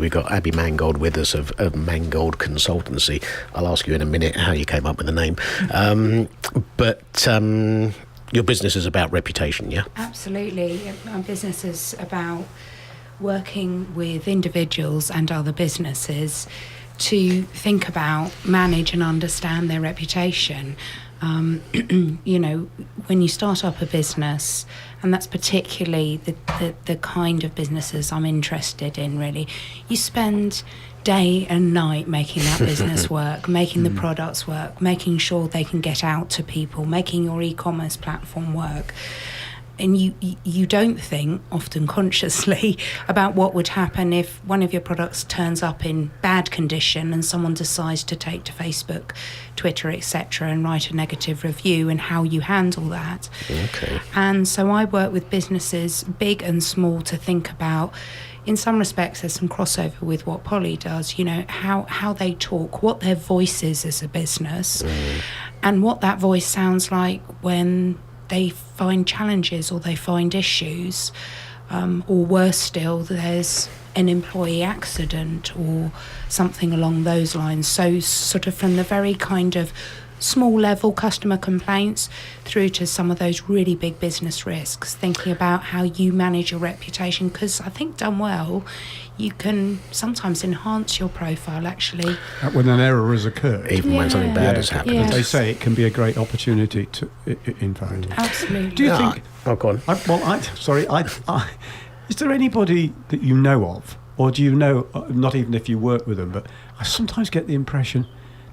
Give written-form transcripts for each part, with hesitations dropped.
We've got Abby Mangold with us of Mangold Consultancy. I'll ask you in a minute how you came up with the name. But your business is about reputation, yeah? Absolutely. Our business is about working with individuals and other businesses to think about, manage and understand their reputation. You know, when you start up a business, and that's particularly the kind of businesses I'm interested in, really, you spend day and night making that business work, making the products work, making sure they can get out to people, making your e-commerce platform work. And you don't think, often consciously, about what would happen if one of your products turns up in bad condition and someone decides to take to Facebook, Twitter, etc., and write a negative review, and how you handle that. Okay. And so I work with businesses, big and small, to think about, in some respects, there's some crossover with what Polly does, you know, how they talk, what their voice is as a business, and what that voice sounds like when they find challenges or they find issues, or worse still, there's an employee accident or something along those lines. So sort of from the very kind of small level customer complaints through to some of those really big business risks, thinking about how you manage your reputation, because I think done well, you can sometimes enhance your profile, actually. When an error has occurred. Even when something bad has happened. Yes. They say it can be a great opportunity to, in fact. Absolutely. Do you think... Oh, go on. Is there anybody that you know of, or do you know, not even if you work with them, but I sometimes get the impression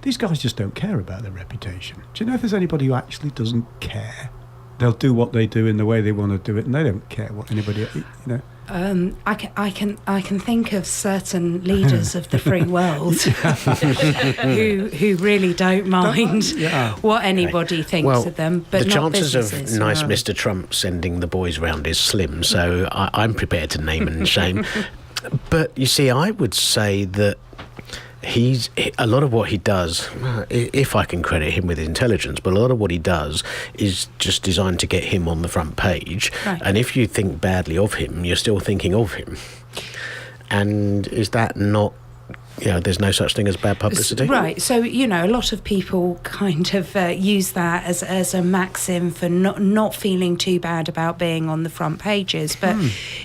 these guys just don't care about their reputation. Do you know if there's anybody who actually doesn't care? They'll do what they do in the way they want to do it, and they don't care what anybody, you know. I can think of certain leaders of the free world who really don't mind what anybody thinks of them, but the not chances of businesses. nice Mr. Trump sending the boys round is slim, so I'm prepared to name and shame. But you see, I would say that a lot of what he does, if I can credit him with intelligence, but a lot of what he does is just designed to get him on the front page. Right. And if you think badly of him, you're still thinking of him. And is that not, you know, there's no such thing as bad publicity? Right. So, you know, a lot of people kind of use that as a maxim for not feeling too bad about being on the front pages. But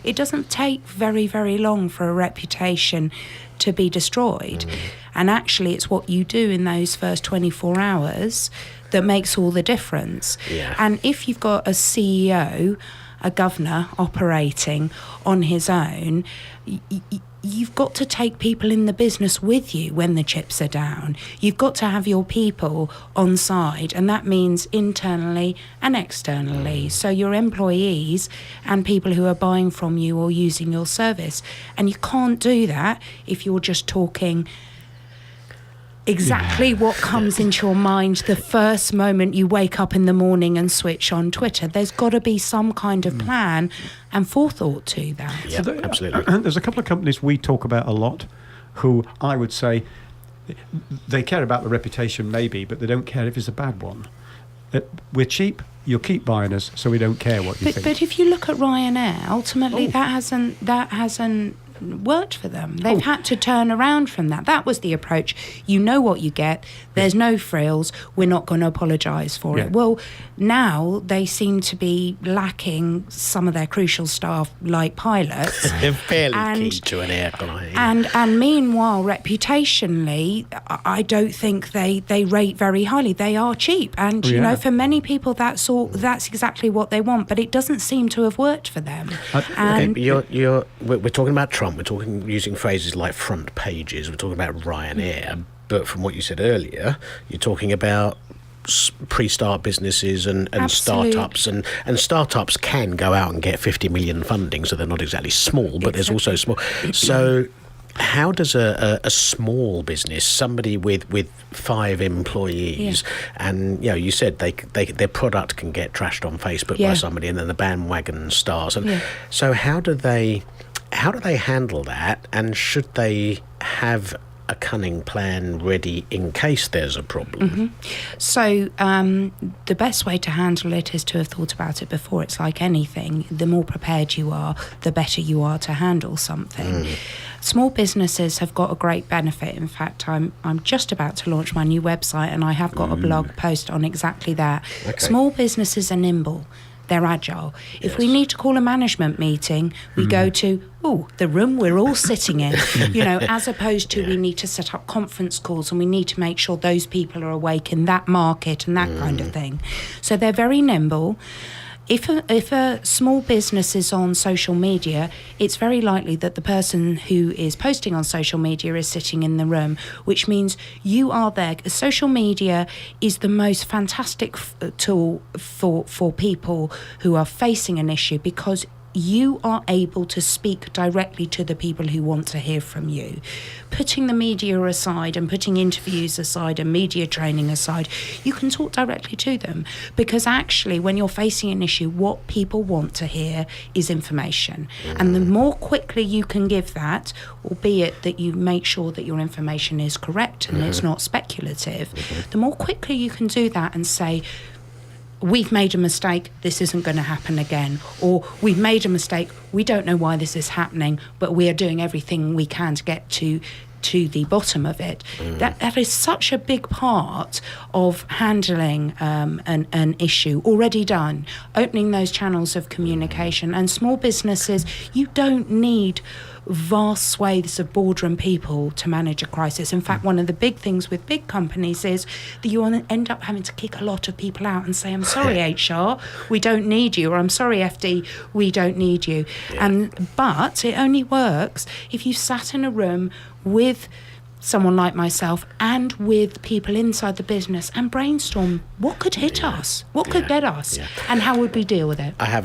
it doesn't take very, very long for a reputation to be destroyed. And actually, it's what you do in those first 24 hours that makes all the difference. Yeah. And if you've got a CEO, a governor operating on his own, you've got to take people in the business with you when the chips are down. You've got to have your people on side, and that means internally and externally. So your employees and people who are buying from you or using your service. And you can't do that if you're just talking exactly what comes into your mind the first moment you wake up in the morning and switch on Twitter. There's got to be some kind of plan and forethought to that. Yeah, absolutely. There's a couple of companies we talk about a lot who I would say they care about the reputation maybe, but they don't care if it's a bad one. We're cheap, you'll keep buying us, so we don't care what you think. But if you look at Ryanair, ultimately that hasn't worked for them. They've had to turn around from that. That was the approach. You know what you get. There's no frills. We're not going to apologise for it. Well, now they seem to be lacking some of their crucial staff, like pilots. They're fairly key to an airline. And meanwhile, reputationally, I don't think they rate very highly. They are cheap, and you know, for many people, that's exactly what they want. But it doesn't seem to have worked for them. But we're talking about Trump. We're talking using phrases like front pages. We're talking about Ryanair. But from what you said earlier, you're talking about pre-start businesses and startups, and startups can go out and get 50 million funding, so they're not exactly small, but there's also small. So how does a small business, somebody with 5 employees, and you know, you said their product can get trashed on Facebook by somebody, and then the bandwagon starts, and so how do they handle that, and should they have a cunning plan ready in case there's a problem? So the best way to handle it is to have thought about it before. It's like anything. The more prepared you are, the better you are to handle something. Small businesses have got a great benefit. In fact, I'm just about to launch my new website, and I have got a blog post on exactly that. Okay. Small businesses are nimble. They're agile. If we Yes. need to call a management meeting, we go to, the room we're all sitting in, as opposed to we need to set up conference calls and we need to make sure those people are awake in that market and that kind of thing. So they're very nimble. If a small business is on social media, it's very likely that the person who is posting on social media is sitting in the room, which means you are there. Social media is the most fantastic tool for people who are facing an issue, because you are able to speak directly to the people who want to hear from you. Putting the media aside and putting interviews aside and media training aside, you can talk directly to them, because actually when you're facing an issue, what people want to hear is information. And the more quickly you can give that, albeit that you make sure that your information is correct and it's not speculative, the more quickly you can do that and say, we've made a mistake, this isn't going to happen again. Or we've made a mistake, we don't know why this is happening, but we are doing everything we can to get to the bottom of it. That is such a big part of handling an issue already done, opening those channels of communication. And small businesses, you don't need vast swathes of boardroom people to manage a crisis. In fact, one of the big things with big companies is that you end up having to kick a lot of people out and say, I'm sorry HR, we don't need you, or I'm sorry FD, we don't need you. But it only works if you sat in a room with someone like myself and with people inside the business and brainstorm what could hit us, what could get us, and how would we deal with it. I have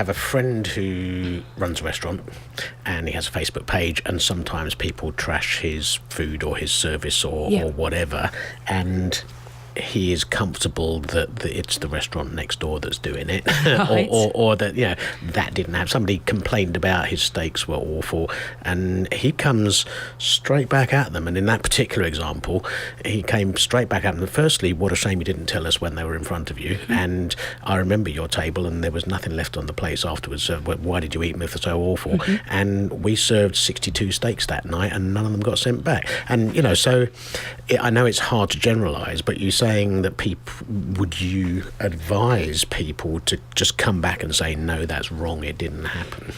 a friend who runs a restaurant, and he has a Facebook page, and sometimes people trash his food or his service or whatever, and he is comfortable that it's the restaurant next door that's doing it, Right. or that that didn't have. Somebody complained about his steaks were awful, and he comes straight back at them. And in that particular example, he came straight back at them. Firstly, what a shame you didn't tell us when they were in front of you. And I remember your table, and there was nothing left on the plates afterwards. Why did you eat them if they're so awful? And we served 62 steaks that night, and none of them got sent back. And so I know it's hard to generalise, but you saying that would you advise people to just come back and say, no, that's wrong, it didn't happen?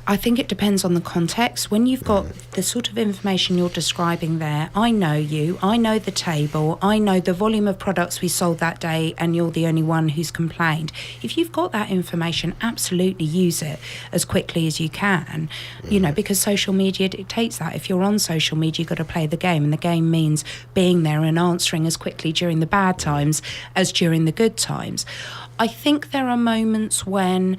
I think it depends on the context. When you've got the sort of information you're describing there, I know you, I know the table, I know the volume of products we sold that day, and you're the only one who's complained. If you've got that information, absolutely use it as quickly as you can, because social media dictates that. If you're on social media, you've got to play the game, and the game means being there and answering as quickly during the bad times as during the good times. I think there are moments when,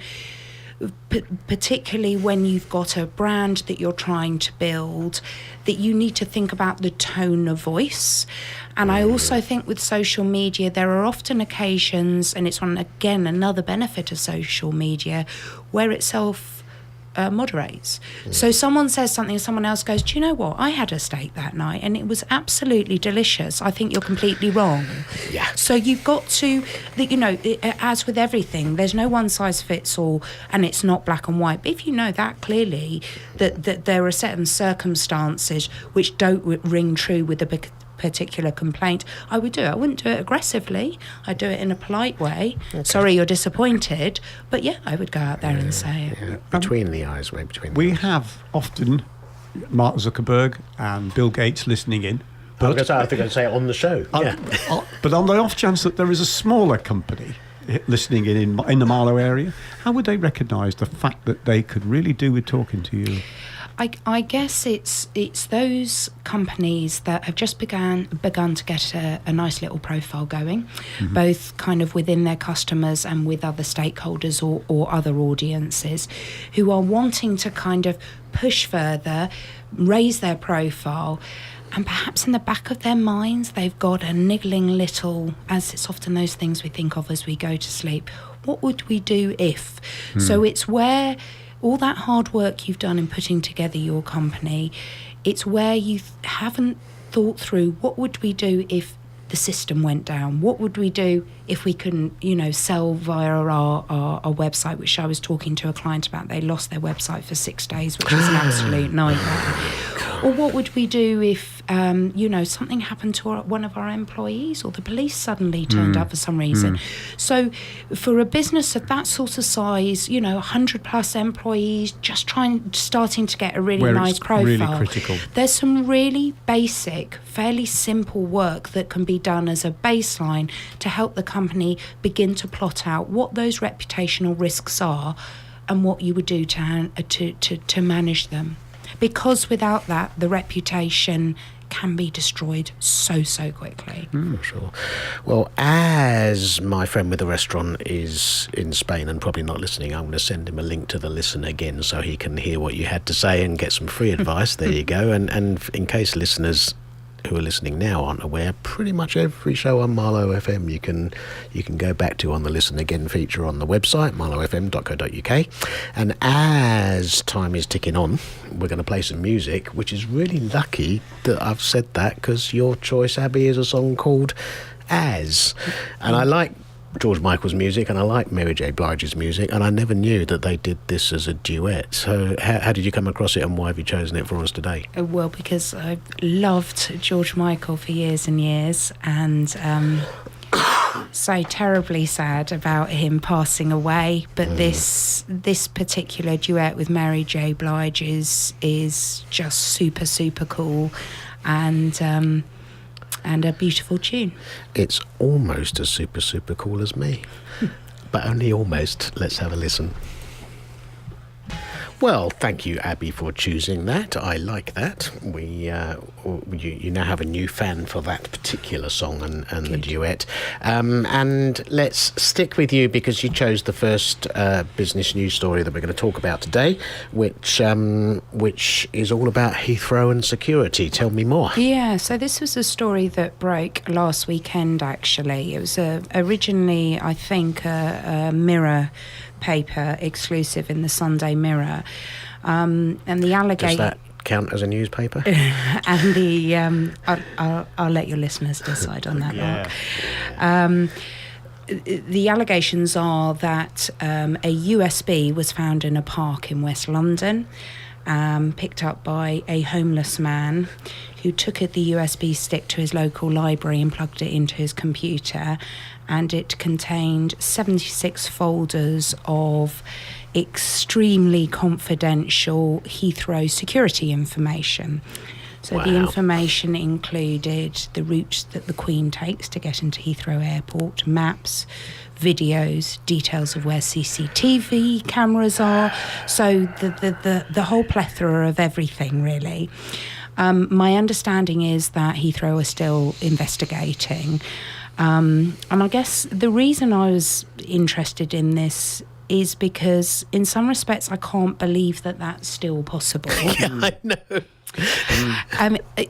particularly when you've got a brand that you're trying to build, that you need to think about the tone of voice. And I also think with social media, there are often occasions, and it's another benefit of social media, where it moderates. So someone says something and someone else goes, do you know what, I had a steak that night and it was absolutely delicious. I think you're completely wrong. So you've got to, as with everything, there's no one size fits all, and it's not black and white. But if you know that clearly, that there are certain circumstances which don't ring true with the particular complaint, I would do it. I wouldn't do it aggressively. I'd do it in a polite way. Okay. Sorry you're disappointed, but I would go out there and say it. Between the eyes, maybe between the We eyes. have often Mark Zuckerberg and Bill Gates listening in. But I think I'd say it on the show. But on the off chance that there is a smaller company listening in the Marlow area, how would they recognise the fact that they could really do with talking to you? I guess it's those companies that have just begun to get a nice little profile going, both kind of within their customers and with other stakeholders or other audiences, who are wanting to kind of push further, raise their profile, and perhaps in the back of their minds they've got a niggling little, as it's often those things we think of as we go to sleep, what would we do if? So it's where all that hard work you've done in putting together your company, it's where you haven't thought through, what would we do if the system went down? What would we do if we couldn't, sell via our website, which I was talking to a client about. They lost their website for 6 days, which was an absolute nightmare. Or what would we do if, something happened to one of our employees, or the police suddenly turned up for some reason? So for a business of that sort of size, 100 plus employees, just starting to get a really nice profile. Really critical. There's some really basic, fairly simple work that can be done as a baseline to help the company begin to plot out what those reputational risks are and what you would do to manage them. Because without that, the reputation can be destroyed so quickly. Sure. Well, as my friend with the restaurant is in Spain and probably not listening, I'm going to send him a link to the Listen Again so he can hear what you had to say and get some free advice. There you go. And in case listeners who are listening now aren't aware, pretty much every show on Marlow FM you can go back to on the Listen Again feature on the website, marlowfm.co.uk. And as time is ticking on, we're going to play some music, which is really lucky that I've said that, because your choice, Abby, is a song called As. And I like George Michael's music and I like Mary J. Blige's music, and I never knew that they did this as a duet. So how did you come across it, and why have you chosen it for us today? Well, because I've loved George Michael for years and years, and so terribly sad about him passing away. But this particular duet with Mary J. Blige is just super cool, and a beautiful tune. It's almost as super cool as me, but only almost. Let's have a listen. Well, thank you, Abby, for choosing that. I like that. You now have a new fan for that particular song and the duet. And let's stick with you, because you chose the first business news story that we're going to talk about today, which is all about Heathrow and security. Tell me more. Yeah, so this was a story that broke last weekend, actually. It was originally, I think, a Mirror paper exclusive in the Sunday Mirror, and the allegation. Does that count as a newspaper? And the I'll let your listeners decide on that, Mark. The allegations are that a USB was found in a park in West London, picked up by a homeless man who took the USB stick to his local library and plugged it into his computer, and it contained 76 folders of extremely confidential Heathrow security information. So the information included the route that the Queen takes to get into Heathrow Airport, maps, videos, details of where CCTV cameras are. So the whole plethora of everything, really. My understanding is that Heathrow are still investigating. And I guess the reason I was interested in this is because in some respects I can't believe that that's still possible. Yeah, I know.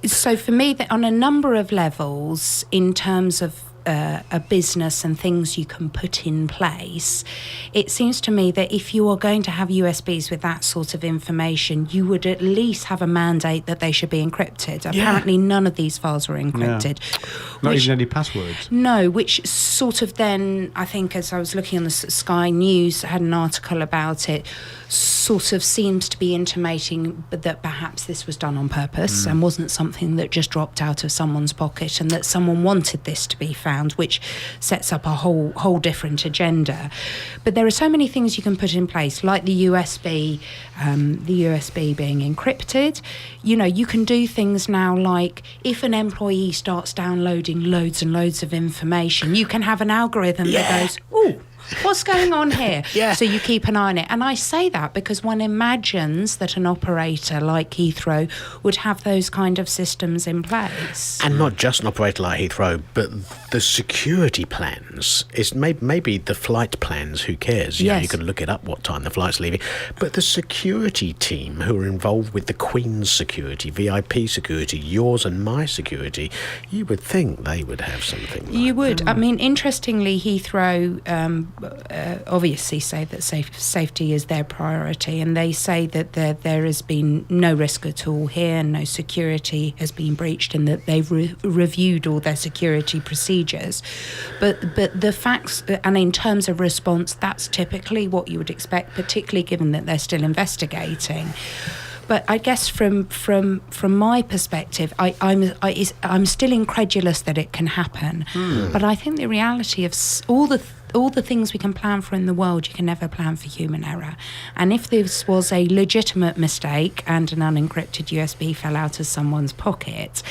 So for me, on a number of levels, in terms of a business and things you can put in place, it seems to me that if you are going to have USBs with that sort of information, you would at least have a mandate that they should be encrypted. Apparently none of these files were encrypted. Not even any passwords. No, which sort of then, I think, as I was looking on the Sky News, had an article about it, sort of seems to be intimating that perhaps this was done on purpose and wasn't something that just dropped out of someone's pocket, and that someone wanted this to be found, which sets up a whole different agenda. But there are so many things you can put in place, like the USB being encrypted. You can do things now like, if an employee starts downloading loads and loads of information, you can have an algorithm that goes, ooh, what's going on here? So you keep an eye on it. And I say that because one imagines that an operator like Heathrow would have those kind of systems in place. And not just an operator like Heathrow, but the security plans. It's maybe the flight plans, who cares? You know, you can look it up what time the flight's leaving. But the security team who are involved with the Queen's security, VIP security, yours and my security, you would think they would have something like You would. that. I mean, interestingly, Heathrow obviously say that safety is their priority, and they say that there has been no risk at all here, no security has been breached, and that they've reviewed all their security procedures. But the facts, and in terms of response, that's typically what you would expect, particularly given that they're still investigating. But I guess from my perspective, I'm still incredulous that it can happen. But I think the reality of all the things we can plan for in the world, you can never plan for human error. And if this was a legitimate mistake and an unencrypted USB fell out of someone's pocket,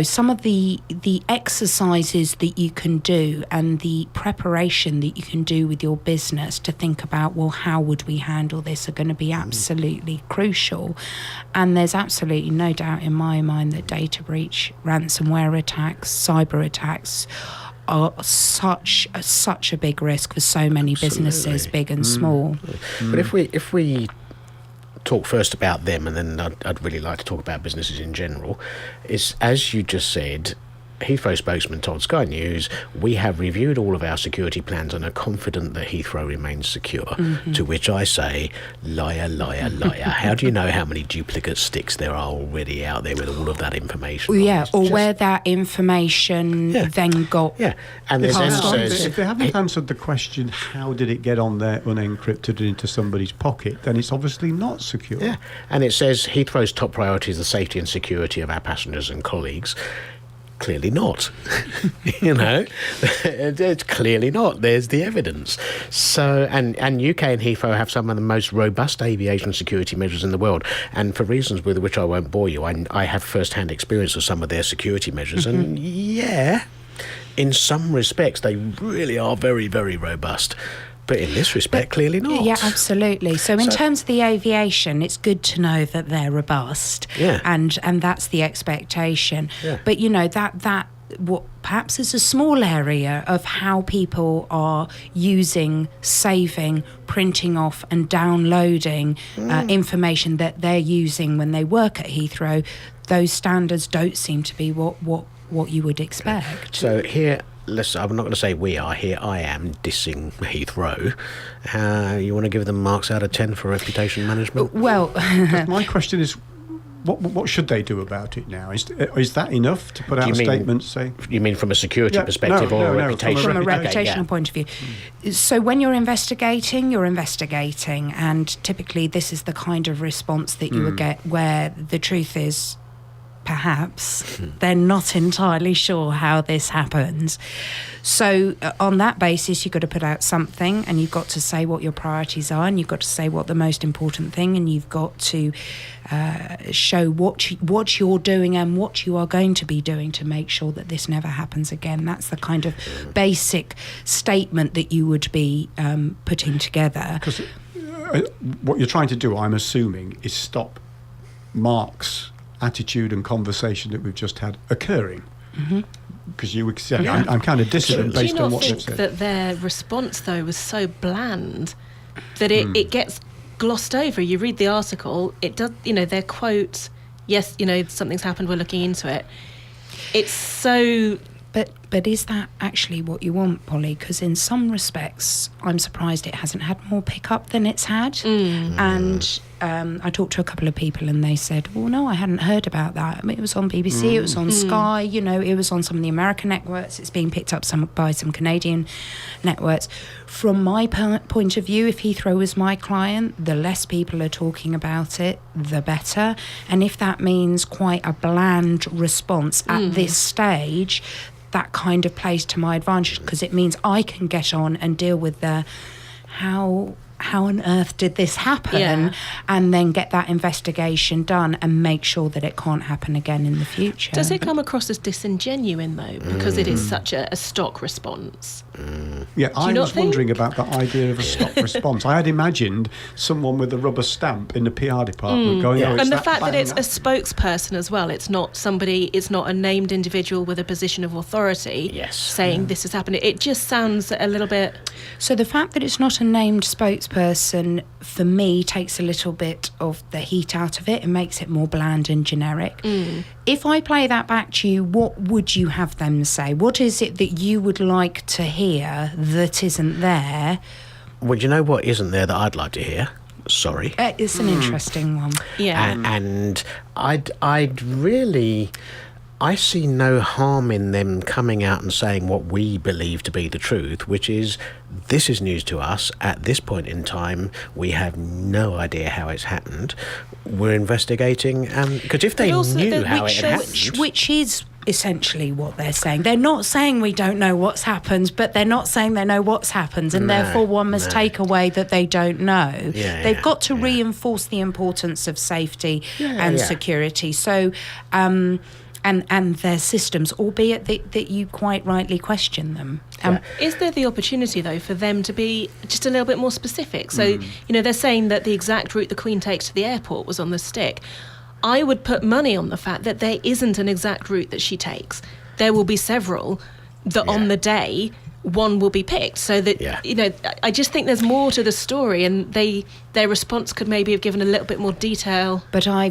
some of the exercises that you can do and the preparation that you can do with your business to think about, well, how would we handle this, are going to be absolutely crucial. And there's absolutely no doubt in my mind that data breach, ransomware attacks, cyber attacks are such a big risk for so many businesses, big and small. But if we talk first about them, and then I'd really like to talk about businesses in general, is, as you just said, Heathrow spokesman told Sky News, we have reviewed all of our security plans and are confident that Heathrow remains secure. To which I say, liar, liar, liar. How do you know how many duplicate sticks there are already out there with all of that information? Yeah, or where that information then got... Yeah, and there's if they haven't answered the question, how did it get on there unencrypted into somebody's pocket, then it's obviously not secure. Yeah, and it says Heathrow's top priority is the safety and security of our passengers and colleagues. Clearly not. It's clearly not. There's the evidence. So, and UK and Heathrow have some of the most robust aviation security measures in the world. And for reasons with which I won't bore you, I have first-hand experience of some of their security measures. And in some respects, they really are very, very robust. But in this respect, clearly not. Yeah, absolutely. So in terms of the aviation, it's good to know that they're robust, and that's the expectation. Yeah. But that what perhaps is a small area of how people are using, saving, printing off, and downloading information that they're using when they work at Heathrow. Those standards don't seem to be what you would expect. So here. Listen, I'm not going to say we are here. I am dissing Heathrow. You want to give them marks out of 10 for reputation management? Well, my question is, what should they do about it now? Is that enough to put out a statement saying? You mean from a security perspective or a reputation? From a reputational point of view. So when you're investigating, and typically this is the kind of response that you would get where the truth is, perhaps they're not entirely sure how this happens. So on that basis, you've got to put out something, and you've got to say what your priorities are, and you've got to say what the most important thing, and you've got to show what you're doing and what you are going to be doing to make sure that this never happens again. That's the kind of basic statement that you would be putting together. Because what you're trying to do, I'm assuming, is stop Mark's attitude and conversation that we've just had occurring. Because you were saying, I'm kind of dissident based on what they've said. Do you not think that their response, though, was so bland that it gets glossed over? You read the article, it does, their quote, yes, something's happened, we're looking into it. It's so... But is that actually what you want, Polly? Because in some respects, I'm surprised it hasn't had more pickup than it's had. And I talked to a couple of people and they said, well, no, I hadn't heard about that. I mean, it was on BBC, it was on Sky, it was on some of the American networks. It's being picked up by some Canadian networks. From my point of view, if Heathrow was my client, the less people are talking about it, the better. And if that means quite a bland response at this stage, that kind of plays to my advantage, because it means I can get on and deal with the how on earth did this happen, and then get that investigation done and make sure that it can't happen again in the future. Does it come across as disingenuine, though, because it is such a stock response? Yeah, I was wondering about the idea of a stock response. I had imagined someone with a rubber stamp in the PR department going, and the fact that it's a spokesperson as well, it's not a named individual with a position of authority saying this is happening. It just sounds a little bit... So the fact that it's not a named spokesperson spokesperson, for me, takes a little bit of the heat out of it and makes it more bland and generic. If I play that back to you, what would you have them say? What is it that you would like to hear that isn't there? Well, you know what isn't there that I'd like to hear? Sorry. It's an interesting one. Yeah. And I'd really... I see no harm in them coming out and saying what we believe to be the truth, which is, this is news to us. At this point in time, we have no idea how it's happened. We're investigating. Because if they knew how it had happened... Which is essentially what they're saying. They're not saying we don't know what's happened, but they're not saying they know what's happened, and therefore one must take away that they don't know. They've got to reinforce the importance of safety and security. So... And their systems, albeit that you quite rightly question them. Is there the opportunity, though, for them to be just a little bit more specific? So, they're saying that the exact route the Queen takes to the airport was on the stick. I would put money on the fact that there isn't an exact route that she takes. There will be several that on the day one will be picked, so that I just think there's more to the story, and their response could maybe have given a little bit more detail. But I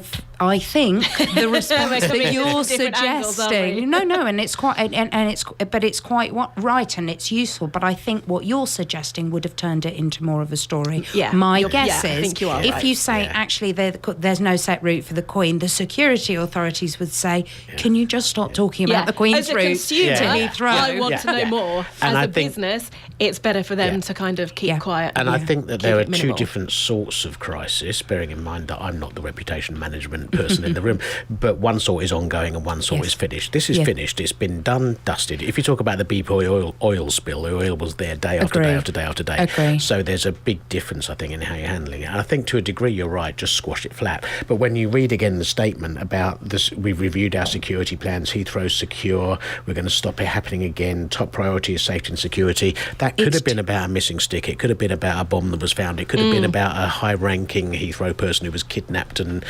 think the response that you're suggesting, and it's quite it's quite right, and it's useful. But I think what you're suggesting would have turned it into more of a story. My guess is, I think you are if right. you say actually there's no set route for the Queen, the security authorities would say, "Can you just stop talking about the Queen's route to Heathrow?" I want to know more. And As I a think, business, it's better for them to kind of keep quiet. And I think that there are two minimal. different sorts of crisis, bearing in mind that I'm not the reputation management person in the room, but one sort is ongoing and one sort is finished. This is finished. It's been done, dusted. If you talk about the BP oil spill, the oil was there day after day after day after day. So there's a big difference, I think, in how you're handling it. And I think to a degree you're right, just squash it flat. But when you read again the statement about this, we've reviewed our security plans, Heathrow's secure, we're going to stop it happening again, top priority is safety and security. That could have been about a missing stick. It could have been about a bomb that was found. It could have been about a high-ranking Heathrow person who was kidnapped, and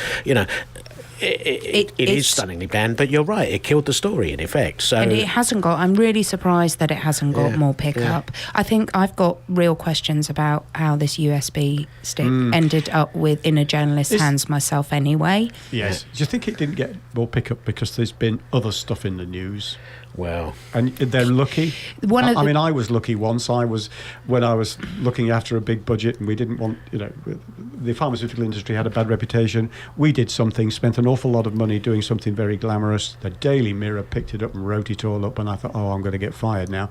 it is stunningly bland. But you're right, it killed the story in effect. So and it hasn't got. I'm really surprised that it hasn't got more pickup. I think I've got real questions about how this USB stick ended up in a journalist's hands myself. Anyway. Yes. Do you think it didn't get more pickup because there's been other stuff in the news? Well, and they're lucky. I mean, I was lucky once. When I was looking after a big budget, and we didn't want, the pharmaceutical industry had a bad reputation. We did something, spent an awful lot of money doing something very glamorous. The Daily Mirror picked it up and wrote it all up, and I thought, I'm going to get fired now.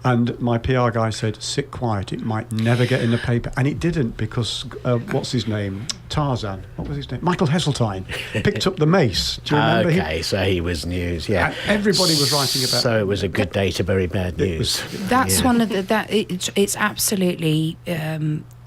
And my PR guy said, sit quiet, it might never get in the paper. And it didn't, because, what's his name? Tarzan. What was his name? Michael Heseltine picked up the mace. Do you remember him? Okay, so he was news, And everybody was writing about. So it was a good day to very bad news. That's one of it's absolutely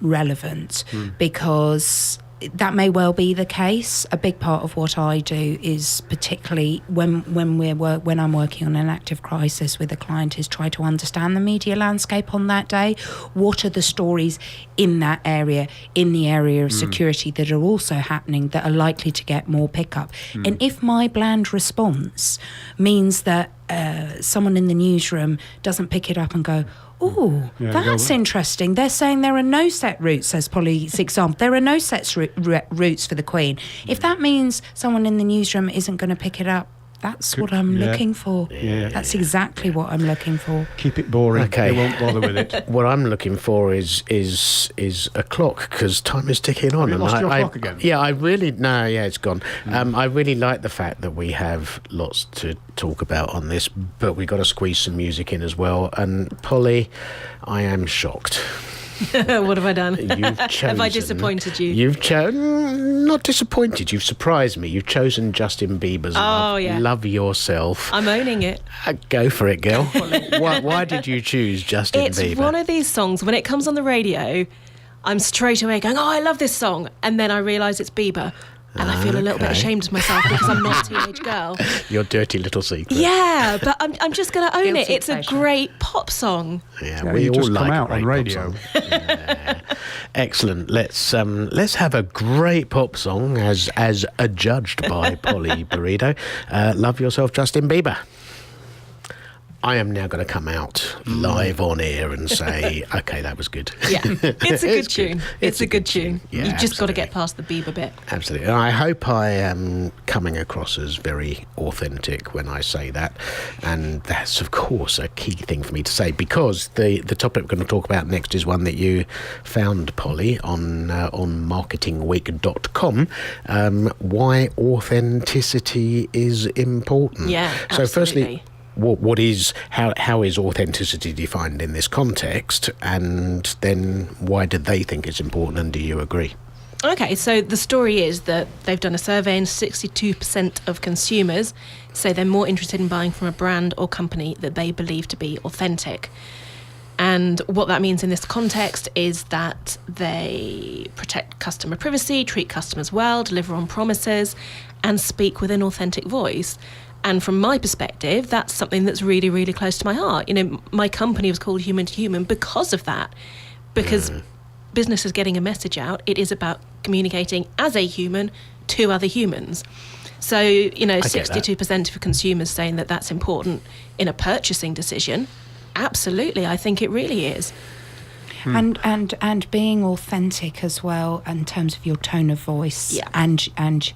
relevant because that may well be the case. A big part of what I do is, particularly when I'm working on an active crisis with a client, is try to understand the media landscape on that day. What are the stories in that area, in the area of security, that are also happening that are likely to get more pickup? And if my bland response means that someone in the newsroom doesn't pick it up and go, "Oh, that's interesting. They're saying there are no set routes," says Polly's example. There are no set routes for the Queen. If that means someone in the newsroom isn't going to pick it up, that's what I'm looking for. That's exactly what I'm looking for. Keep it boring. Okay. They won't bother with it. What I'm looking for is a clock, because time is ticking on. Have you lost your clock again? Yeah, it's gone. I really like the fact that we have lots to talk about on this, but we've got to squeeze some music in as well. And Polly, I am shocked. What have I done? You've chosen, have I disappointed you? You've chosen, not disappointed, you've surprised me. You've chosen Justin Bieber's Love Yourself. I'm owning it. Go for it, girl. Why did you choose Justin Bieber? It's one of these songs, when it comes on the radio, I'm straight away going, I love this song. And then I realise it's Bieber. And I feel a little bit ashamed of myself because I'm not a teenage girl. Your dirty little secret. Yeah, but I'm just going to own Guilty it. It's pleasure. a great pop song. Yeah, we all just like come out on great radio. pop songs. Yeah. Excellent. Let's have a great pop song as adjudged by Polly Burrito. Love Yourself, Justin Bieber. I am now going to come out live on air and say, okay, that was good. Yeah, it's a good tune. It's a good tune. Yeah, You've just got to absolutely. get past the Bieber bit. Absolutely. And I hope I am coming across as very authentic when I say that. And that's, of course, a key thing for me to say, because the topic we're going to talk about next is one that you found, Polly, on marketingweek.com. Why authenticity is important. Yeah, So firstly, absolutely. what is how is authenticity defined in this context, and then why did they think it's important, and do you agree? Okay, so the story is that they've done a survey and 62% of consumers say they're more interested in buying from a brand or company that they believe to be authentic. And what that means in this context is that they protect customer privacy, treat customers well, deliver on promises, and speak with an authentic voice. And from my perspective, that's something that's really, really close to my heart. You know, my company was called Human to Human because of that. Because business is getting a message out. It is about communicating as a human to other humans. So, you know, I get that. 62% of consumers saying that that's important in a purchasing decision. Absolutely, I think it really is. And being authentic as well in terms of your tone of voice, Yeah. and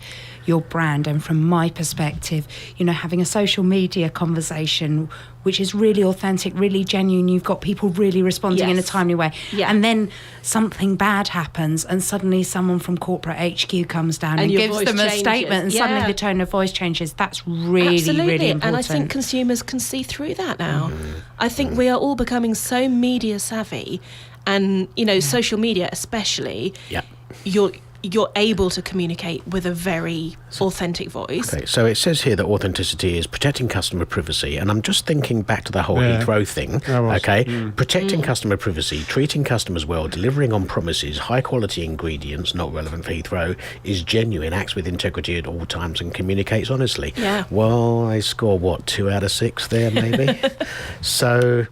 your brand. And from my perspective, you know, having a social media conversation which is really authentic, really genuine, you've got people really responding in a Yes. timely way, Yeah. and then something bad happens and suddenly someone from corporate HQ comes down and your gives voice them a changes. statement, and suddenly Yeah. the tone of voice changes. That's really, Absolutely. really important. And I think consumers can see through that now. I think we are all becoming so media savvy, and, you know, social media especially, Yeah. you're able to communicate with a very authentic voice. Okay, so it says here that authenticity is protecting customer privacy, and I'm just thinking back to the whole Yeah. Heathrow thing. I was. Okay, protecting customer privacy, treating customers well, delivering on promises, high quality ingredients, not relevant for Heathrow, is genuine, acts with integrity at all times, and communicates honestly. Yeah. Well, I score what, 2 out of 6 there, maybe. So,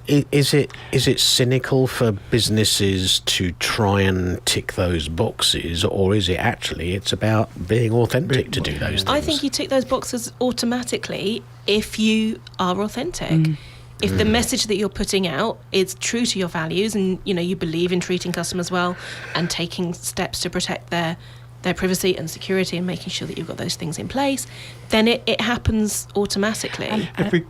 is it cynical for businesses to try and tick those boxes, or is it actually it's about being authentic to do those things? I think you tick those boxes automatically if you are authentic. If the message that you're putting out is true to your values, and, you know, you believe in treating customers well and taking steps to protect their privacy and security and making sure that you've got those things in place, then it happens automatically. If we,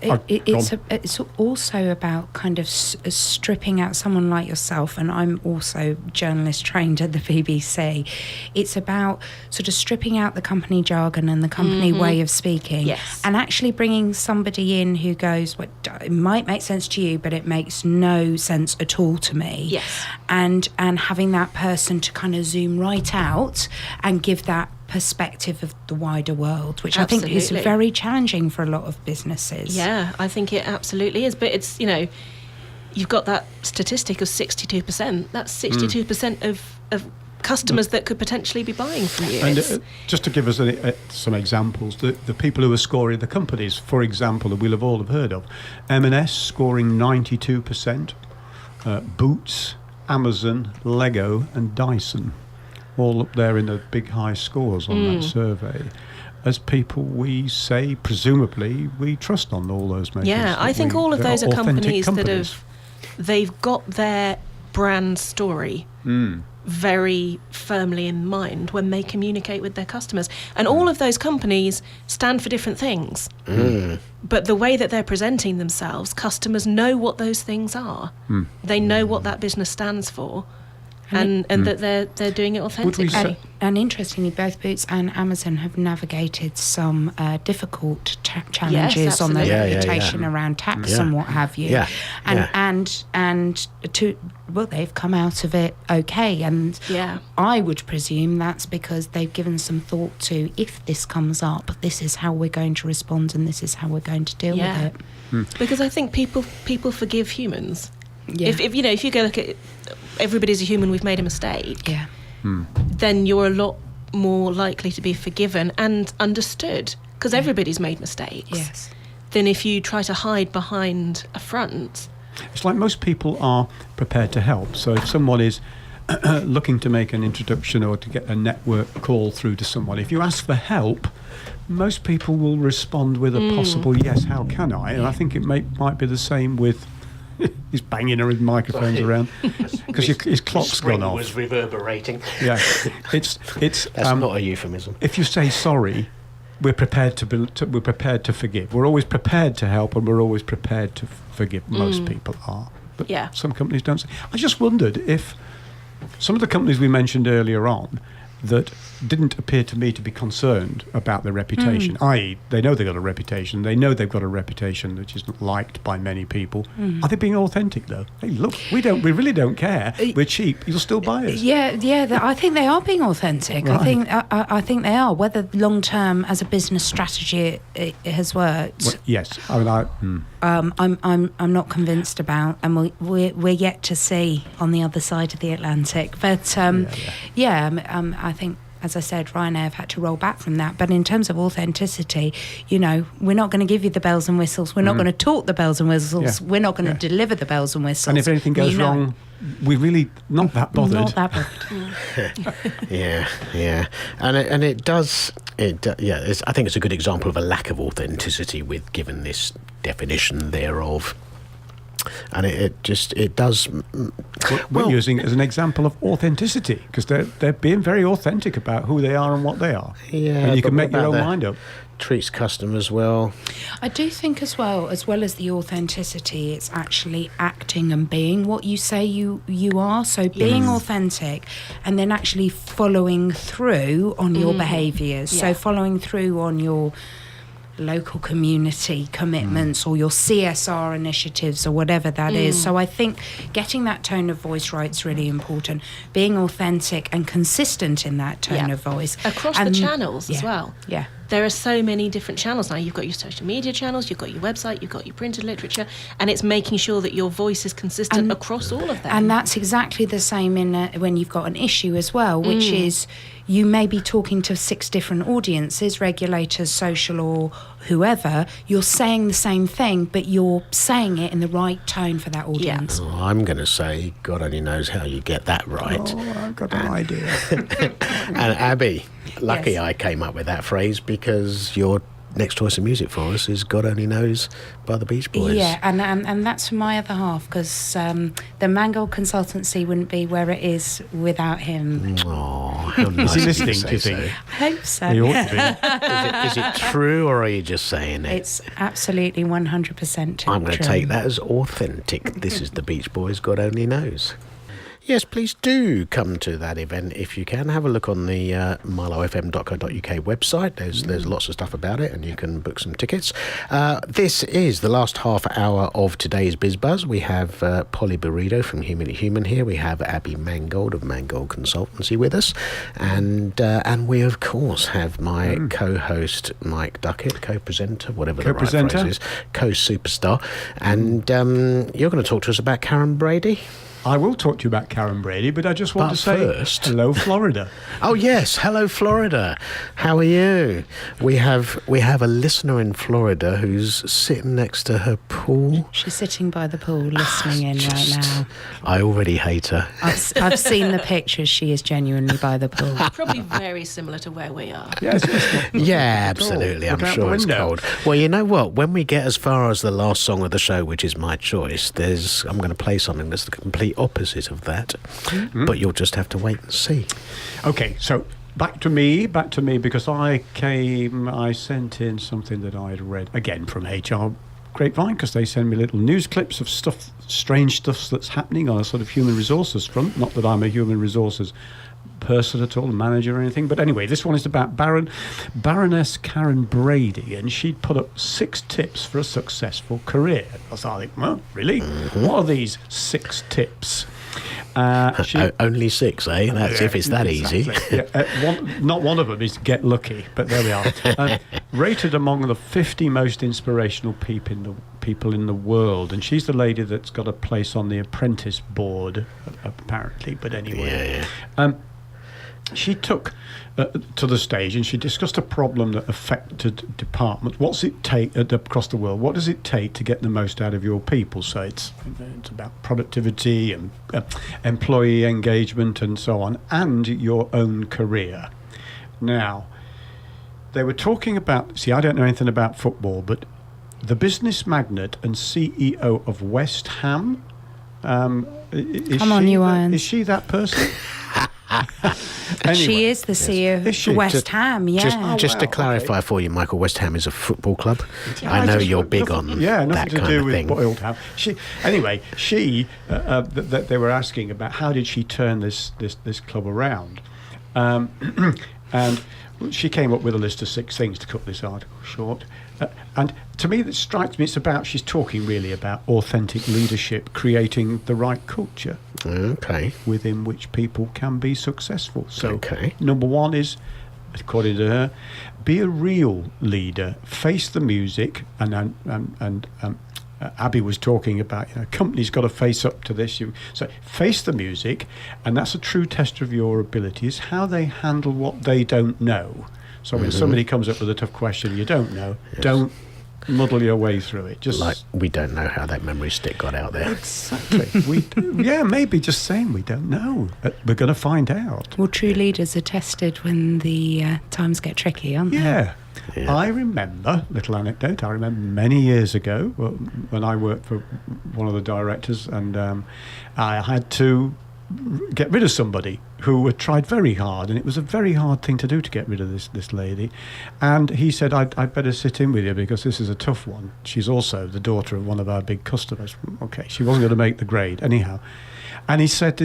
It's also about kind of stripping out someone like yourself, and I'm also journalist trained at the BBC. It's about sort of stripping out the company jargon and the company way of speaking, Yes. and actually bringing somebody in who goes, well, it might make sense to you, but it makes no sense at all to me. Yes. And having that person to kind of zoom right out and give that perspective of the wider world, which I think is Absolutely. very challenging for a lot of businesses. Yeah, I think it absolutely is. But it's, you know, you've got that statistic of 62%. That's 62% of customers that could potentially be buying from you. and It's- just to give us some examples, the people who are scoring the companies, for example, that we'll have all have heard of, M&S scoring 92%, Boots, Amazon, Lego and Dyson, all up there in the big high scores on that survey, as people we say, presumably, we trust on all those measures. Yeah, I think all of those are authentic companies that they've got their brand story very firmly in mind when they communicate with their customers. And all of those companies stand for different things. But the way that they're presenting themselves, customers know what those things are. They know what that business stands for. And that they're doing it authentically. say- And interestingly, both Boots and Amazon have navigated some difficult challenges on their absolutely. reputation around tax and what have you. Yeah, And they've come out of it okay. And Yeah. I would presume that's because they've given some thought to, if this comes up, this is how we're going to respond and this is how we're going to deal Yeah. with it. Because I think people forgive humans. Yeah. If you know, if you go look at everybody's a human, we've made a mistake, Yeah. then you're a lot more likely to be forgiven and understood, because everybody's made mistakes. Yes. Than if you try to hide behind a front. It's like most people are prepared to help. So if someone is looking to make an introduction or to get a network call through to someone, if you ask for help, most people will respond with a possible yes, how can I? And I think it might be the same with he's banging his microphones around because his clock's gone off. Was reverberating. Yeah, it's That's not a euphemism. if you say sorry, we're prepared we're prepared to forgive. We're always prepared to help, and we're always prepared to forgive. Most people are, but Yeah. some companies don't. I just wondered if some of the companies we mentioned earlier on that didn't appear to me to be concerned about their reputation, i.e. they know they've got a reputation, they know they've got a reputation which isn't liked by many people. Are they being authentic though? Hey, look, we really don't care. We're cheap. You'll still buy us. I think they are being authentic. Right. I think they are. Whether long term as a business strategy it has worked, Well, yes, I mean, I'm not convinced about, and we're yet to see on the other side of the Atlantic. But I think, as I said, Ryanair have had to roll back from that. But in terms of authenticity, we're not going to give you the bells and whistles. We're not going to talk the bells and whistles. Yeah. We're not going to deliver the bells and whistles. and if anything goes wrong, we're really not that bothered. Not that bothered. Yeah, and it does. I think it's a good example of a lack of authenticity with given this definition thereof, and it does. We're using it as an example of authenticity because they're being very authentic about who they are and what they are. Yeah, and you but can make what your own about mind up. treats customers well. I do think as well as the authenticity, it's actually acting and being what you say you are. So being authentic and then actually following through on your behaviours. Yeah. So following through on your local community commitments or your CSR initiatives or whatever that is. So I think getting that tone of voice right is really important. Being authentic and consistent in that tone of voice. Across the channels as well. Yeah. There are so many different channels now. You've got your social media channels, you've got your website, you've got your printed literature, and it's making sure that your voice is consistent across all of them. And that's exactly the same in when you've got an issue as well, which is you may be talking to 6 different audiences, regulators, social or whoever. You're saying the same thing, but you're saying it in the right tone for that audience. Oh, I'm going to say, God only knows how you get that right. Oh, I've got an idea. And Abby, lucky Yes. I came up with that phrase because your next choice of music for us is God Only Knows by the Beach Boys. Yeah, and that's for my other half because the Mangold Consultancy wouldn't be where it is without him. Oh, how nice he of you listening, to do you say think? I hope so. He ought to be. Is it true or are you just saying it? It's absolutely 100% true. I'm going to take that as authentic. This is the Beach Boys, God Only Knows. Yes, please do come to that event if you can. Have a look on the marlowfm.co.uk website. There's lots of stuff about it and you can book some tickets. This is the last half hour of today's Biz Buzz. We have Polly Burrito from Human to Human here. We have Abby Mangold of Mangold Consultancy with us. And we, of course, have my co-host Mike Duckett, co-presenter, whatever the right phrase is, co-superstar. And you're going to talk to us about Karen Brady. I will talk to you about Karen Brady, but I just want to say first- hello, Florida. Oh yes, hello Florida. How are you? We have a listener in Florida who's sitting next to her pool. She's sitting by the pool listening in right now. I already hate her. I've seen the pictures. She is genuinely by the pool. Probably very similar to where we are. Yes, Yeah, absolutely. I'm Look out sure the it's window. cold. Well, you know what? When we get as far as the last song of the show, which is my choice, I'm going to play something that's the complete opposite of that. But you'll just have to wait and see. Okay, so back to me, because I sent in something that I had read, again, from HR Grapevine, because they send me little news clips of stuff, strange stuff that's happening on a sort of human resources front. Not that I'm a human resources person at all, manager or anything, but anyway, this one is about Baroness Karen Brady, and she'd put up 6 tips for a successful career. I was like, well, really? What are these 6 tips? Only 6, eh? That's if it's that easy. Yeah, not one of them is get lucky, but there we are. Rated among the 50 most inspirational people in the world, and she's the lady that's got a place on the Apprentice board, apparently. But anyway, she took to the stage and she discussed a problem that affected departments. What's it take across the world? What does it take to get the most out of your people? So it's about productivity and employee engagement and so on, and your own career. Now, they were talking about, see, I don't know anything about football, but the business magnate and CEO of West Ham, Come on, you Irons. Is she that person? She is the CEO of West Ham, yeah. Just to clarify for you, Michael, West Ham is a football club. I know you're big on nothing that to kind do of with thing. boiled ham. They were asking about how did she turn this club around, and she came up with a list of 6 things to cut this article short. And to me, that strikes me, she's talking really about authentic leadership, creating the right culture within which people can be successful. So, number 1 is, according to her, be a real leader, face the music, and Abby was talking about, companies got to face up to this. So face the music, and that's a true test of your abilities, how they handle what they don't know. So when somebody comes up with a tough question you don't know, don't muddle your way through it. Just like we don't know how that memory stick got out there. Exactly. Maybe just saying we don't know. We're going to find out. Well, true leaders are tested when the times get tricky, aren't they? Yeah. I remember, little anecdote, many years ago when I worked for one of the directors, and I had to get rid of somebody who had tried very hard, and it was a very hard thing to do to get rid of this lady. And he said, I'd better sit in with you because this is a tough one. She's also the daughter of one of our big customers. Okay, she wasn't going to make the grade anyhow. And he said,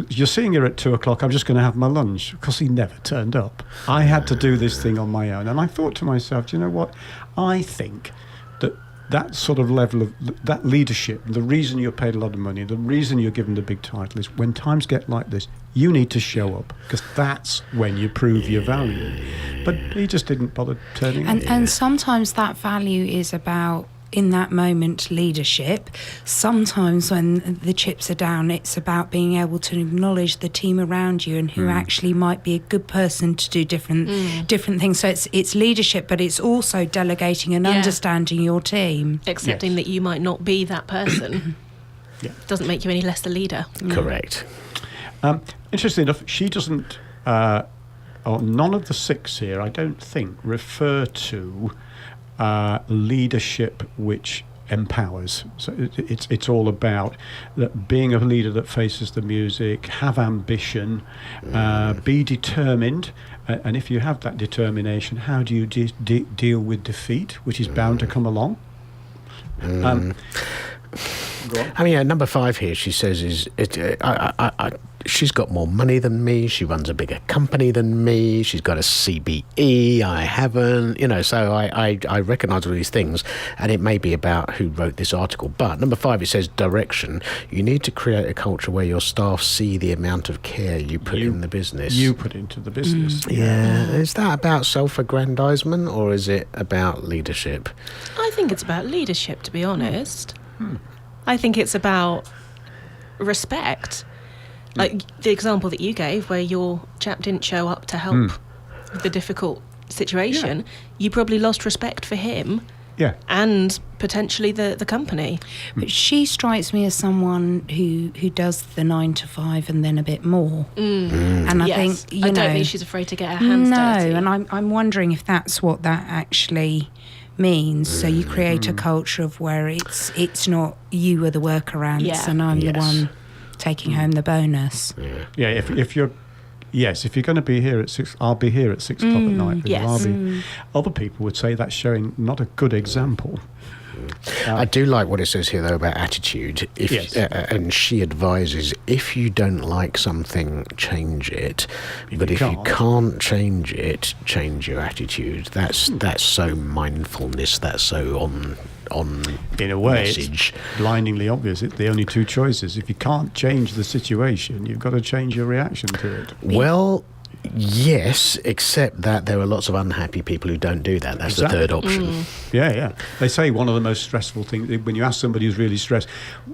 you're seeing her at 2:00, I'm just going to have my lunch, because he never turned up. I had to do this thing on my own. And I thought to myself, do you know what? I think that sort of level of that leadership, the reason you're paid a lot of money, the reason you're given the big title is when times get like this, you need to show up, because that's when you prove your value. But he just didn't bother turning up. And sometimes that value is about, in that moment, leadership. Sometimes when the chips are down, it's about being able to acknowledge the team around you and who actually might be a good person to do different things. So it's leadership, but it's also delegating and understanding your team. Accepting that you might not be that person doesn't make you any less a leader. Correct. Interesting enough, she doesn't, none of the 6 here, I don't think, refer to leadership which empowers. So it's all about being a leader that faces the music, have ambition, be determined, and if you have that determination, how do you deal with defeat, which is bound to come along? Number 5 here, she says, she's got more money than me, she runs a bigger company than me, she's got a CBE, I haven't, so I recognise all these things, and it may be about who wrote this article. But number 5, it says direction. You need to create a culture where your staff see the amount of care you put in the business. You put into the business. Yeah. Is that about self-aggrandisement, or is it about leadership? I think it's about leadership, to be honest. I think it's about respect. Like the example that you gave, where your chap didn't show up to help with the difficult situation, you probably lost respect for him and potentially the company. But she strikes me as someone who does the 9 to 5 and then a bit more. And I think, I don't think she's afraid to get her hands dirty. No, and I'm wondering if that's what that actually means. So you create a culture of where it's not you are the worker ants and I'm the one taking home the bonus. If you're going to be here at 6, I'll be here at 6 o'clock at night. Yes. Other people would say that's showing not a good example. I do like what it says here, though, about attitude. And she advises, if you don't like something, change it. But if you can't change it, change your attitude. That's so mindfulness. That's so on in a way, message. It's blindingly obvious. It's the only 2 choices. If you can't change the situation, you've got to change your reaction to it. Well, yes, except that there are lots of unhappy people who don't do that. That's the third option. Yeah. They say one of the most stressful things, when you ask somebody who's really stressed,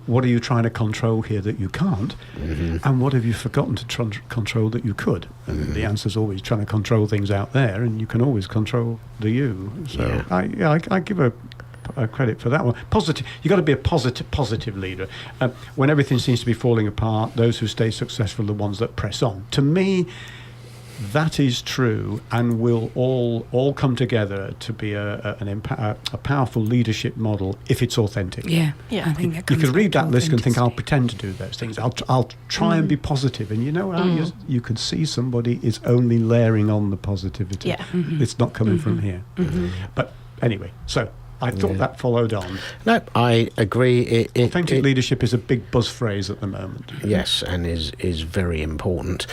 what are you trying to control here that you can't? And what have you forgotten to control that you could? And the answer's always trying to control things out there, and you can always control the you. So I give a credit for that one. Positive. You've got to be a positive leader. When everything seems to be falling apart, those who stay successful are the ones that press on. To me, that is true and will all come together to be a powerful leadership model if it's authentic. Yeah. Yeah. I think that You comes can read back that to list and think, I'll authenticity. pretend to do those things. I'll try and be positive. And you know how you can see somebody is only layering on the positivity. Yeah. It's not coming from here. But anyway, so I thought that followed on. No, I agree. Authentic leadership is a big buzz phrase at the moment. Yes, and is very important.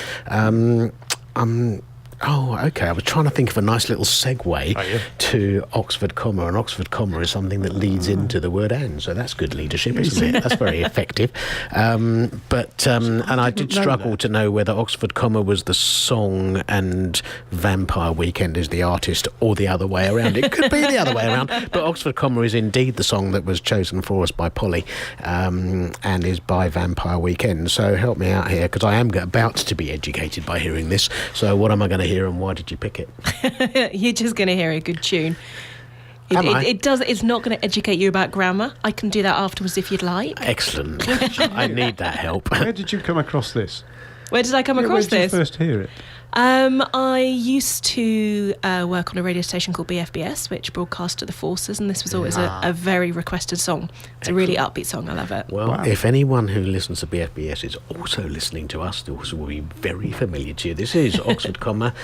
Okay. I was trying to think of a nice little segue to Oxford comma, and Oxford comma is something that leads into the word "and," so that's good leadership, isn't it? That's very effective. And I did struggle to know whether Oxford comma was the song and Vampire Weekend is the artist, or the other way around. It could be the other way around, but Oxford comma is indeed the song that was chosen for us by Polly, and is by Vampire Weekend. So help me out here, because I am about to be educated by hearing this. So what am I going to hear, and why did you pick it? You're just going to hear a good tune. It's not going to educate you about grammar. I can do that afterwards if you'd like. Excellent. I need that help. Where did you come across this? Where did I come across Where did this? you first hear it? I used to work on a radio station called BFBS, which broadcast to the forces, and this was always a very requested song. It's a really upbeat song. I love it. Well, if anyone who listens to BFBS is also listening to us, this will be very familiar to you. This is Oxford comma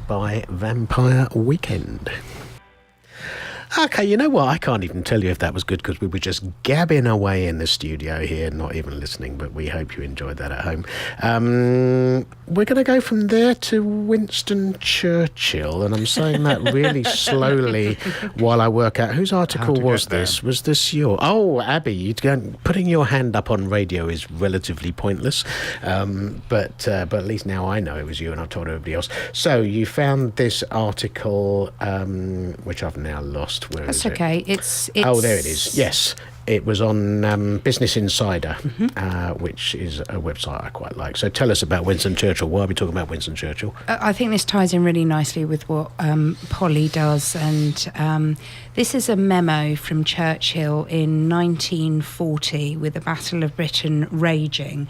by Vampire Weekend. Okay, you know what? I can't even tell you if that was good, because we were just gabbing away in the studio here, not even listening, but we hope you enjoyed that at home. We're going to go from there to Winston Churchill, and I'm saying that really slowly while I work out whose article was this. Was this your... Oh, Abby, putting your hand up on radio is relatively pointless, but at least now I know it was you, and I've told everybody else. So you found this article, which I've now lost. Where That's is it? okay. It's Oh, there it is. Yes, it was on Business Insider, which is a website I quite like. So tell us about Winston Churchill. Why are we talking about Winston Churchill? I think this ties in really nicely with what Polly does, and this is a memo from Churchill in 1940 with the Battle of Britain raging,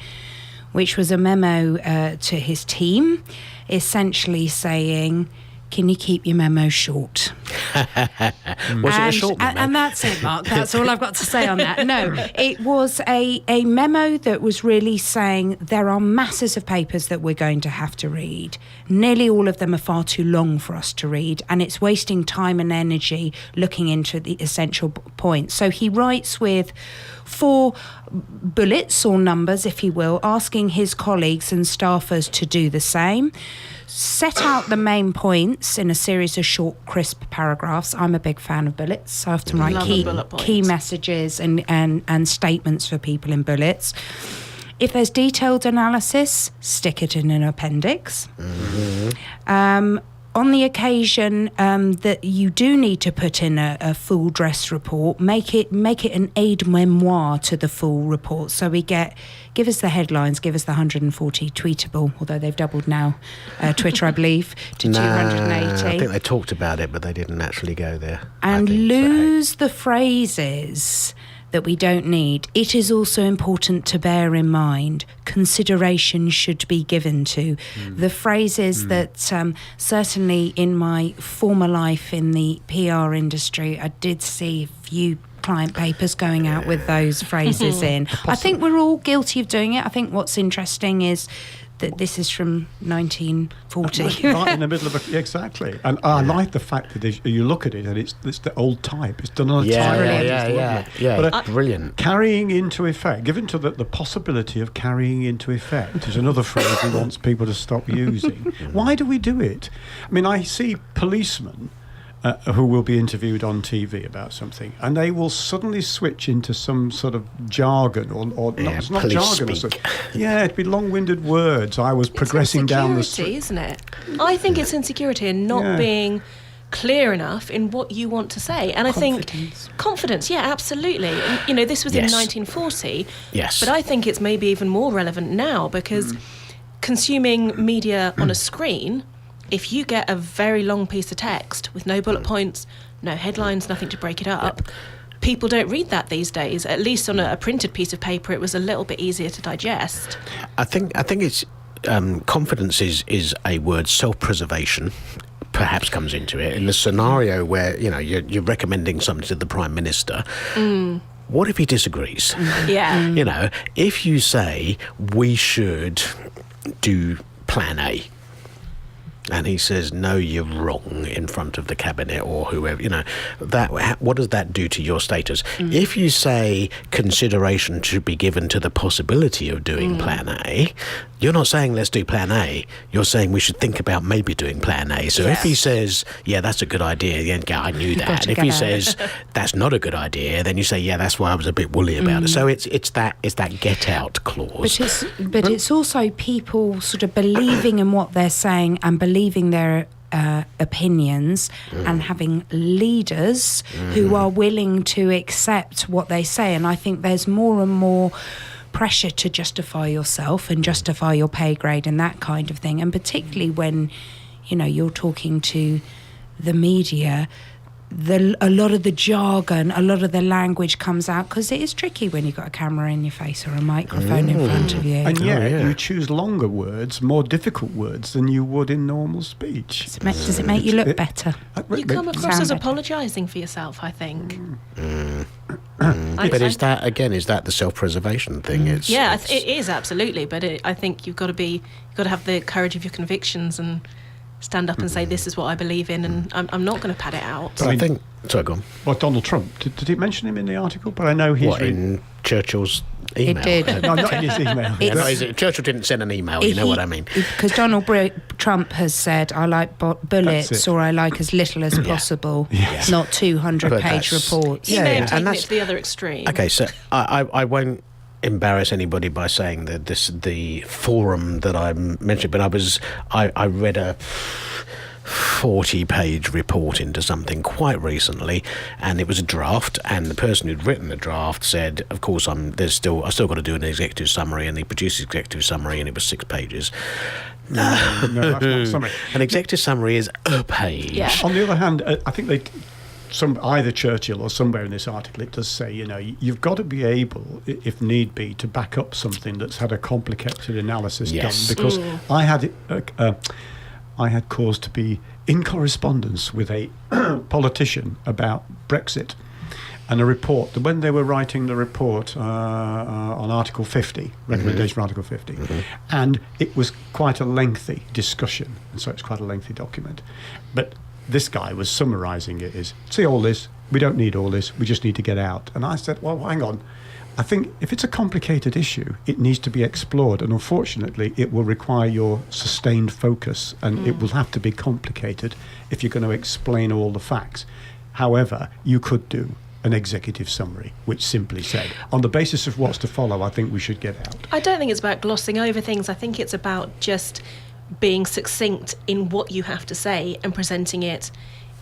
which was a memo to his team, essentially saying, can you keep your memo short? Was it a short memo? And that's it, Mark. That's all I've got to say on that. No, it was a memo that was really saying there are masses of papers that we're going to have to read. Nearly all of them are far too long for us to read, and it's wasting time and energy looking into the essential points. So he writes with 4 bullets or numbers, if you will, asking his colleagues and staffers to do the same. Set out the main points in a series of short, crisp paragraphs. I'm a big fan of bullets. So I often write key messages and statements for people in bullets. If there's detailed analysis, stick it in an appendix. On the occasion that you do need to put in a full dress report, make it an aide memoir to the full report. So give us the headlines, give us the 140 tweetable, although they've doubled now, Twitter, I believe, to 280. I think they talked about it, but they didn't actually go there. And lose the phrases that we don't need. It is also important to bear in mind consideration should be given to the phrases that certainly in my former life in the PR industry, I did see a few client papers going out with those phrases in. I think we're all guilty of doing it. I think what's interesting is that this is from 1940. Right in the middle of exactly. And I like the fact that you look at it and it's the old type. It's done on a type. But brilliant. Carrying into effect, given to the possibility of carrying into effect is another phrase he wants people to stop using. Why do we do it? I mean, I see policemen who will be interviewed on TV about something, and they will suddenly switch into some sort of jargon, or it's not jargon. It'd be long-winded words. I was progressing down the street. Isn't it? I think it's insecurity and not being clear enough in what you want to say. And I think confidence, absolutely. And, this was in 1940. Yes. But I think it's maybe even more relevant now, because consuming media on a screen, if you get a very long piece of text with no bullet points, no headlines, nothing to break it up, people don't read that these days. At least on a printed piece of paper, it was a little bit easier to digest. I think it's confidence is a word. Self-preservation perhaps comes into it. In the scenario where, you're recommending something to the Prime Minister, what if he disagrees? Yeah. If you say we should do plan A, and he says, no, you're wrong, in front of the cabinet or whoever, what does that do to your status? If you say consideration should be given to the possibility of doing plan A, you're not saying let's do plan A, you're saying we should think about maybe doing plan A. So if he says, yeah, that's a good idea, then I knew that. If he says that's not a good idea, then you say, yeah, that's why I was a bit woolly about it. So it's that get out clause. But it's also people sort of believing in what they're saying and believing their opinions and having leaders who are willing to accept what they say. And I think there's more and more pressure to justify yourself and justify your pay grade and that kind of thing. And particularly when, you're talking to the media, a lot of the jargon, a lot of the language comes out because it is tricky when you've got a camera in your face or a microphone in front of you. And you choose longer words, more difficult words than you would in normal speech. Does it make you look better? You come across as apologising for yourself, I think. But is that the self-preservation thing? It is absolutely. But I think you've got to have the courage of your convictions and stand up and say, this is what I believe in, and I'm not going to pad it out. But I think... Sorry, go on. Well, Donald Trump, did he mention him in the article? But I know he's... in Churchill's email? It did. No, not in his email. Churchill didn't send an email, you know what I mean. Because Donald Trump has said, I like bullets, or I like as little as possible, not 200-page reports. He may have taken it to the other extreme. Okay, so I won't embarrass anybody by saying that the forum that I mentioned, but I read a 40-page report into something quite recently, and it was a draft, and the person who'd written the draft said, of course, I still got to do an executive summary, and he produced an executive summary, and it was 6 pages. No, that's not a summary. An executive summary is a page. Yeah. On the other hand, I think either Churchill or somewhere in this article, it does say, you've got to be able, if need be, to back up something that's had a complicated analysis done. Because I had cause to be in correspondence with a politician about Brexit, and a report, when they were writing the report on Article 50, recommendation for Article 50, and it was quite a lengthy discussion, and so it's quite a lengthy document. But this guy was summarising it as, see all this, we don't need all this, we just need to get out. And I said, well, hang on. I think if it's a complicated issue, it needs to be explored. And unfortunately, it will require your sustained focus, and it will have to be complicated if you're going to explain all the facts. However, you could do an executive summary, which simply said, on the basis of what's to follow, I think we should get out. I don't think it's about glossing over things. I think it's about just being succinct in what you have to say and presenting it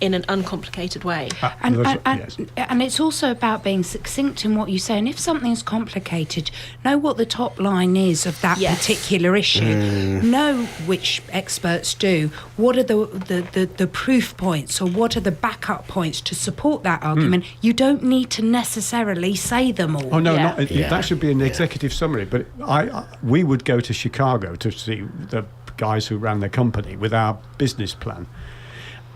in an uncomplicated way. And it's also about being succinct in what you say. And if something's complicated, know what the top line is of that particular issue. Know which experts do. What are the proof points, or what are the backup points to support that argument? You don't need to necessarily say them all. Oh, no, that should be an executive summary. But we would go to Chicago to see the guys who ran the company with our business plan,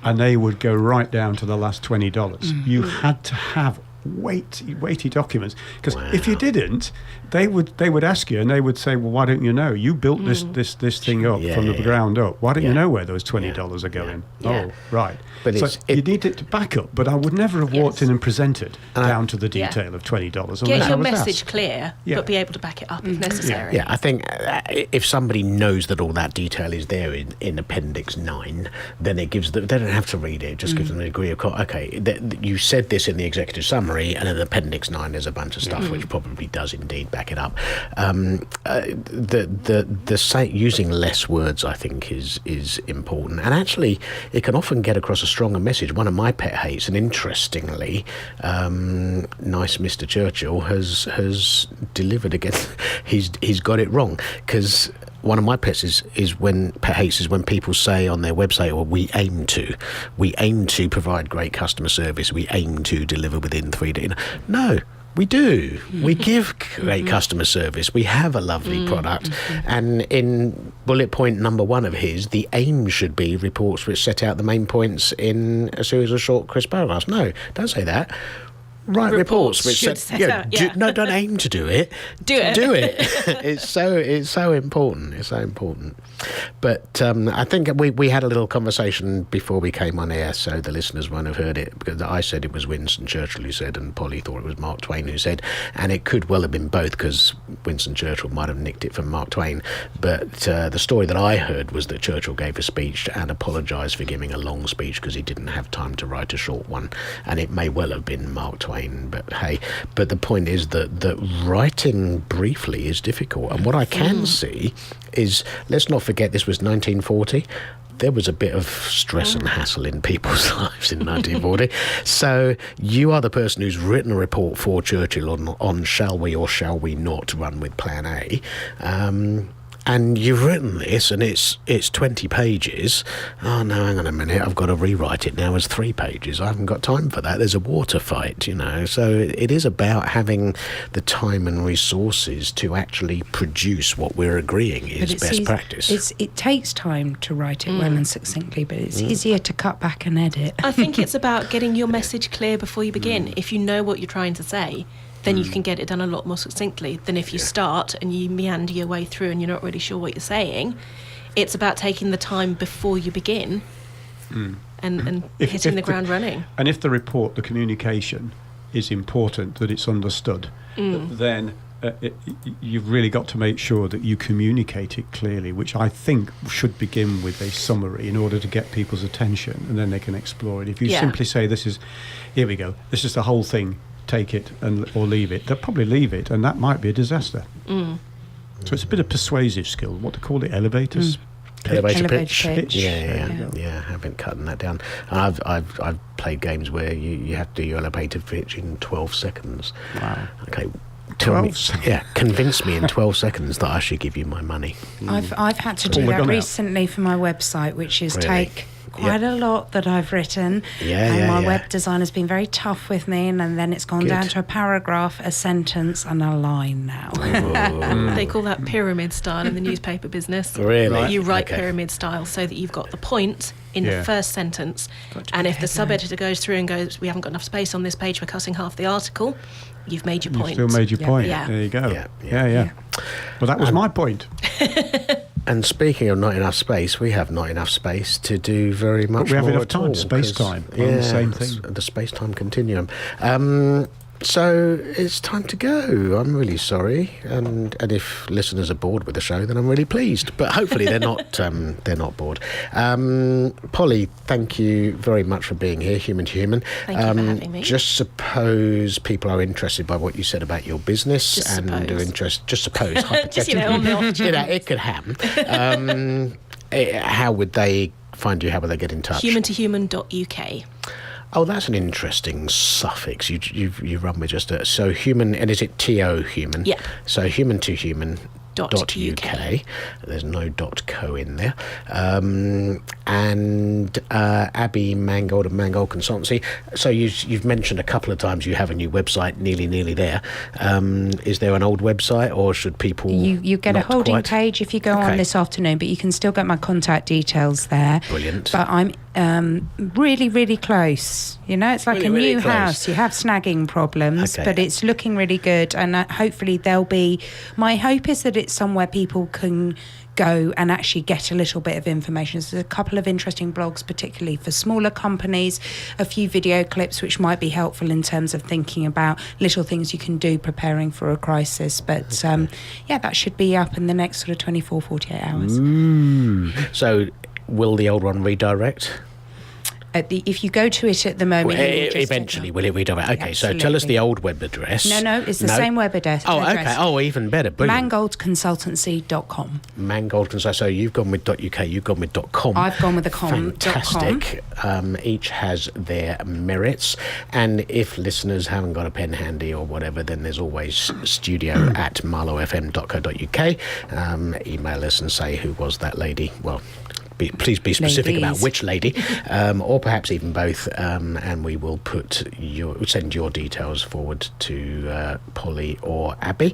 and they would go right down to the last $20. You had to have weighty documents, because if you didn't, they would ask you, and they would say, well, why don't you know? You built this thing up from the ground up. Why don't you know where those $20 are going? Oh, right. But so you need it to back up, but I would never have walked in and presented down to the detail of $20. Get your message clear, but be able to back it up if necessary. I think if somebody knows that all that detail is there in Appendix 9, then it gives them, they don't have to read it, it just gives them a degree of, you said this in the executive summary, and in Appendix 9 there's a bunch of stuff which probably does indeed back it up. Using less words, I think, is important, and actually it can often get across a stronger message. One of my pet hates, and interestingly, nice Mr. Churchill has delivered against. He's got it wrong, because one of my pet hates is when people say on their website, "Well, we aim to provide great customer service. We aim to deliver within 3 days." No. We do. We give great customer service. We have a lovely product. And in bullet point number 1 of his, the aim should be reports which set out the main points in a series of short, crisp paragraphs. No, don't say that. Write reports which set out, no, don't aim to do it. Do it. Do it. It's so important. It's so important. But I think we had a little conversation before we came on air, so the listeners won't have heard it, because I said it was Winston Churchill who said, and Polly thought it was Mark Twain who said, and it could well have been both, because Winston Churchill might have nicked it from Mark Twain. But the story that I heard was that Churchill gave a speech and apologised for giving a long speech because he didn't have time to write a short one, and it may well have been Mark Twain. But hey, but the point is that writing briefly is difficult, and what I can see is, let's not forget this was 1940. There was a bit of stress and hassle in people's lives in 1940. So you are the person who's written a report for Churchill on shall we or shall we not run with Plan A. And you've written this, and it's 20 pages. Oh, no, hang on a minute. I've got to rewrite it now as 3 pages. I haven't got time for that. There's a water fight, So it is about having the time and resources to actually produce what we're agreeing is best practice. It takes time to write it well and succinctly, but it's easier to cut back and edit. I think it's about getting your message clear before you begin. If you know what you're trying to say, then you can get it done a lot more succinctly than if you start and you meander your way through and you're not really sure what you're saying. It's about taking the time before you begin and hitting the ground running. And if the report, the communication, is important, that it's understood, then you've really got to make sure that you communicate it clearly, which I think should begin with a summary in order to get people's attention, and then they can explore it. If you simply say, here we go, this is the whole thing, take it or leave it, they'll probably leave it, and that might be a disaster. So it's a bit of persuasive skill. What they call it, elevators. Elevator pitch. Yeah, I've been cutting that down. I've played games where you have to do your elevator pitch in 12 seconds. Wow. Okay. 12 seconds. Convince me in 12 seconds that I should give you my money. I've had to do that recently for my website, which is take quite a lot that I've written, and my web designer's been very tough with me, and then it's gone down to a paragraph, a sentence, and a line now. They call that pyramid style in the newspaper business. Really? You write pyramid style so that you've got the point in the first sentence, and if the sub-editor goes through and goes, we haven't got enough space on this page, we're cutting half the article, you've made your point. You've still made your point. Yeah. There you go. Yeah. Well, that was my point. And speaking of not enough space, we have not enough space to do very much but we have more enough at time, all, space-time, the same thing. The space-time continuum. So it's time to go. I'm really sorry, and if listeners are bored with the show, then I'm really pleased. But hopefully they're not. They're not bored. Polly, thank you very much for being here, Human to Human. Thank you for having me. Just suppose people are interested by what you said about your business are interested. Just suppose, hypothetically, on the off chance. It could happen. How would they find you? How would they get in touch? humantohuman.uk. Oh, that's an interesting suffix. You run with just a so human, and is it TO human? Yeah. So human to human. .uk. There's no .co in there. And Abby Mangold of Mangold Consultancy. So you've mentioned a couple of times you have a new website, nearly there. Is there an old website, or should people? You get a holding page if you go on this afternoon, but you can still get my contact details there. Brilliant. But I'm really, really close. It's like really, a new house. You have snagging problems, but it's looking really good, and hopefully there'll be. My hope is that it's somewhere people can go and actually get a little bit of information. There's a couple of interesting blogs, particularly for smaller companies, a few video clips which might be helpful in terms of thinking about little things you can do preparing for a crisis. But that should be up in the next sort of 24, 48 hours. So will the old one redirect? If you go to it at the moment, eventually will it redirect? Okay, absolutely. So tell us the old web address. No, it's the same web address. Oh, okay. Oh, even better. Brilliant. Mangoldconsultancy.com. Mangold Consultancy. So you've gone with .uk, you've gone with .com. I've gone with the com. Fantastic. Each has their merits. And if listeners haven't got a pen handy or whatever, then there's always studio at marlowfm.co.uk. Email us and say who was that lady. Well, please be specific about Ladies. which lady, or perhaps even both, and we will send your details forward to Polly or Abby.